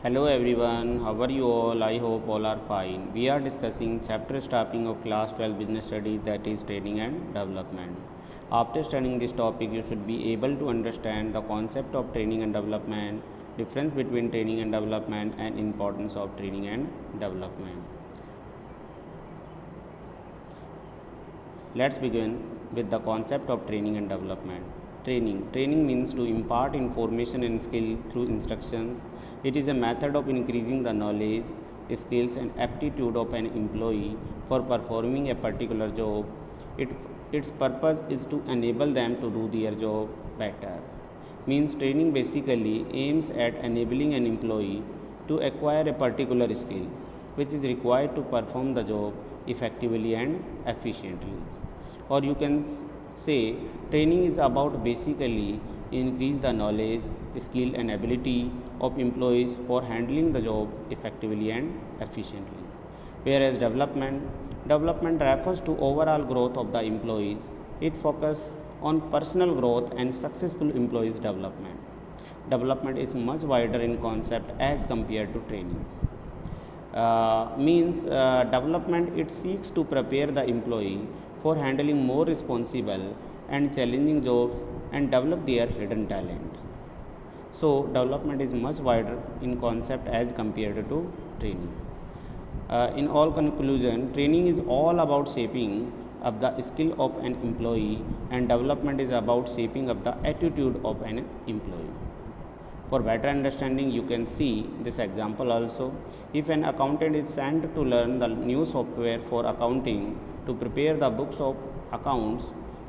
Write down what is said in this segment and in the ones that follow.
Hello everyone, how are you all? I hope all are fine. We are discussing chapter starting of class 12 business studies, that is training and development. After studying this topic, you should be able to understand the concept of training and development, difference between training and development, and importance of training and development. Let's begin with the concept of training and development. Training means to impart information and skill through instructions. It is a method of increasing the knowledge, skills and aptitude of an employee for performing a particular job. Its purpose is to enable them to do their job better. Means training basically aims at enabling an employee to acquire a particular skill which is required to perform the job effectively and efficiently. Or you can say training is about basically increase the knowledge, skill and ability of employees for handling the job effectively and efficiently. Whereas development refers to overall growth of the employees. It focuses on personal growth and successful employees development. Development is much wider in concept as compared to training. Development, it seeks to prepare the employee for handling more responsible and challenging jobs and develop their hidden talent. So development is much wider in concept as compared to training. In all conclusion, training is all about shaping up the skill of an employee, and development is about shaping up the attitude of an employee. For better understanding, you can see this example also. If an accountant is sent to learn the new software for accounting to prepare the books of accounts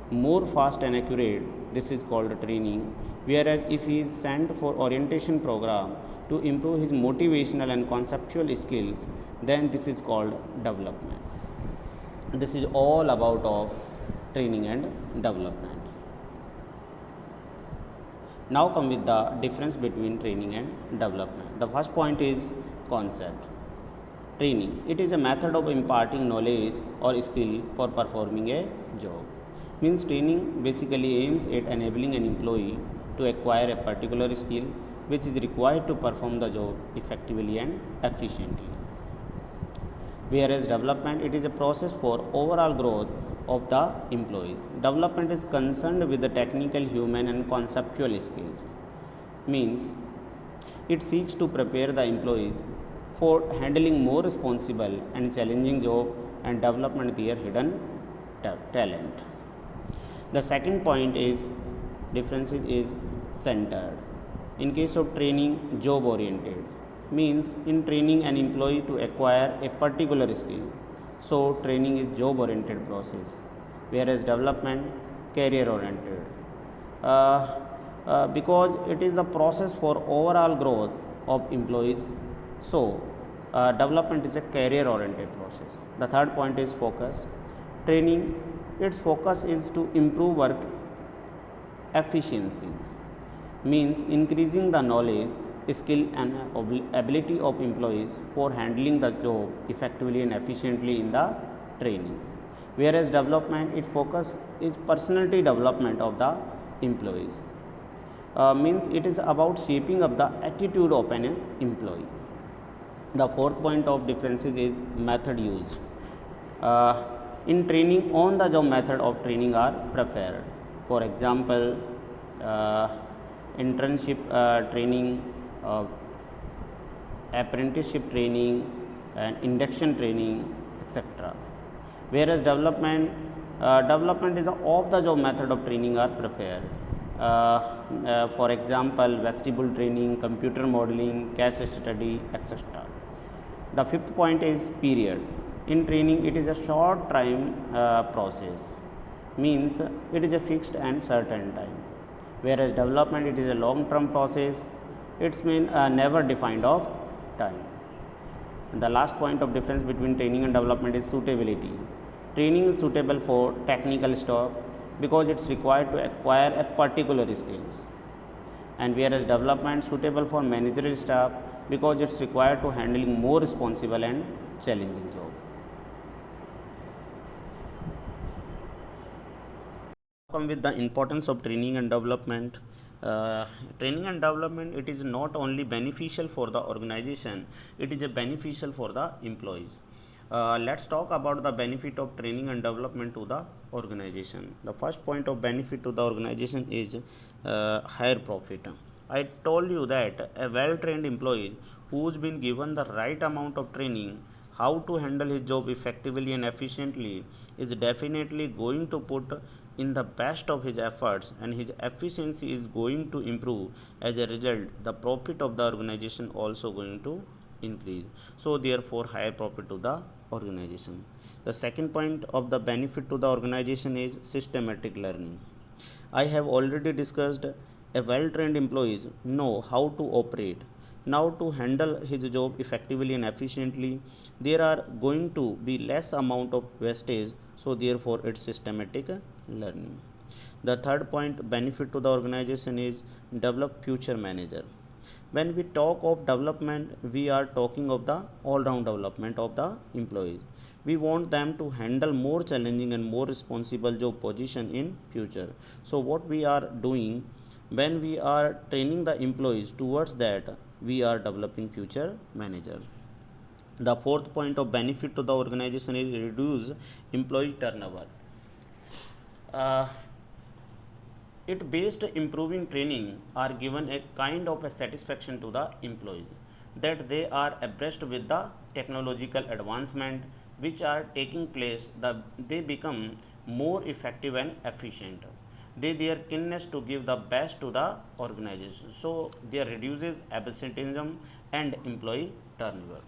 more fast and accurate, this is called training. Whereas if he is sent for orientation program to improve his motivational and conceptual skills, then this is called development. This is all about of training and development. Now come with the difference between training and development. The first point is concept. Training, it is a method of imparting knowledge or skill for performing a job. Means training basically aims at enabling an employee to acquire a particular skill which is required to perform the job effectively and efficiently. Whereas development, it is a process for overall growth of the employees. Development is concerned with the technical, human and conceptual skills. Means it seeks to prepare the employees for handling more responsible and challenging job and development their hidden talent. The second point is differences is centered. In case of training, job oriented. Means in training an employee to acquire a particular skill. So training is job oriented process, whereas development career oriented. Because it is the process for overall growth of employees. So development is a career oriented process. The third point is focus. Training, its focus is to improve work efficiency. Means increasing the knowledge, skill and ability of employees for handling the job effectively and efficiently in the training. Whereas development, its focus is personality development of the employees. Means it is about shaping up the attitude of an employee. The fourth point of differences is method used. In training, on the job method of training are preferred. For example, internship training, apprenticeship training and induction training, etc. Whereas development is the off the job method of training are preferred. For example, vestibule training, computer modeling, case study, etc. The fifth point is period. In training, it is a short time process. Means it is a fixed and certain time. Whereas development, it is a long term process. It's mean never defined of time. And the last point of difference between training and development is suitability. Training is suitable for technical staff because it's required to acquire a particular skills, and whereas development suitable for managerial staff because it's required to handling more responsible and challenging job. Come with the importance of training and development. Training and development, it is not only beneficial for the organization, it is a beneficial for the employees. Let's talk about the benefit of training and development to the organization. The first point of benefit to the organization is higher profit. I told you that a well trained employee who's been given the right amount of training how to handle his job effectively and efficiently is definitely going to put in the best of his efforts, and his efficiency is going to improve. As a result, the profit of the organization also going to increase. So therefore higher profit to the organization. The second point of the benefit to the organization is systematic learning. I have already discussed a well trained employees know how to operate. Now to handle his job effectively and efficiently, there are going to be less amount of wastage, so therefore it's systematic learning. The third point benefit to the organization is develop future manager. When we talk of development, we are talking of the all round development of the employees. We want them to handle more challenging and more responsible job position in future. So what we are doing when we are training the employees towards that, we are developing future manager. The fourth point of benefit to the organization is reduce employee turnover. uh, it based improving training are given a kind of a satisfaction to the employees that they are abreast with the technological advancement which are taking place, they become more effective and efficient. They their keenness to give the best to the organization, so there reduces absenteeism and employee turnover.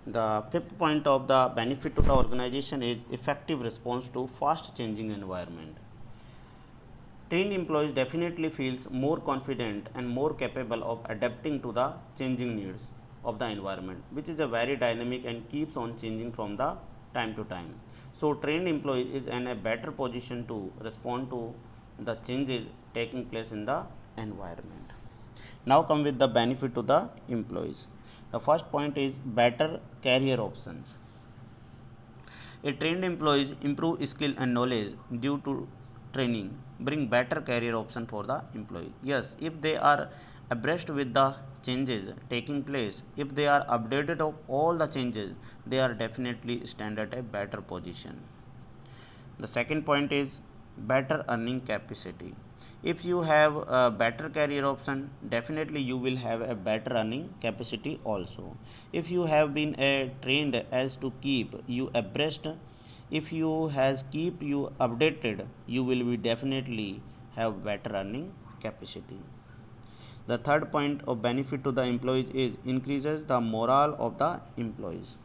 The fifth point of the benefit to the organization is effective response to fast changing environment. Trained employees definitely feels more confident and more capable of adapting to the changing needs of the environment, which is a very dynamic and keeps on changing from the time to time. So trained employee is in a better position to respond to the changes taking place in the environment. Now come with the benefit to the employees. The first point is better career options. A trained employees improve skill and knowledge due to training, bring better career option for the employee. Yes, if they are abreast with the changes taking place, if they are updated of all the changes, they are definitely stand at a better position. The second point is better earning capacity. If you have a better career option, definitely you will have a better earning capacity also. If you have been trained as to keep you abreast, if you has keep you updated, you will be definitely have better earning capacity. The third point of benefit to the employees is increases the morale of the employees.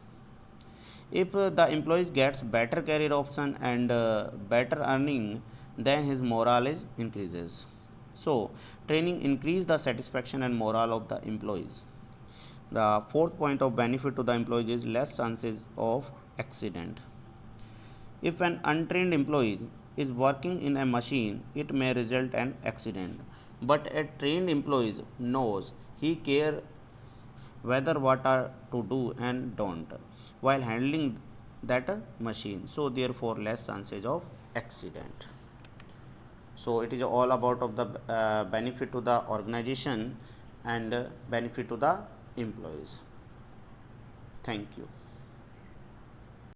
If the employees gets better career option and better earning, then his morale is increases. So training increase the satisfaction and morale of the employees. The fourth point of benefit to the employees is less chances of accident. If an untrained employee is working in a machine, it may result an accident, but a trained employee knows he care whether what are to do and don't while handling that machine, so therefore less chances of accident. So it is all about of the benefit to the organization and benefit to the employees. Thank you.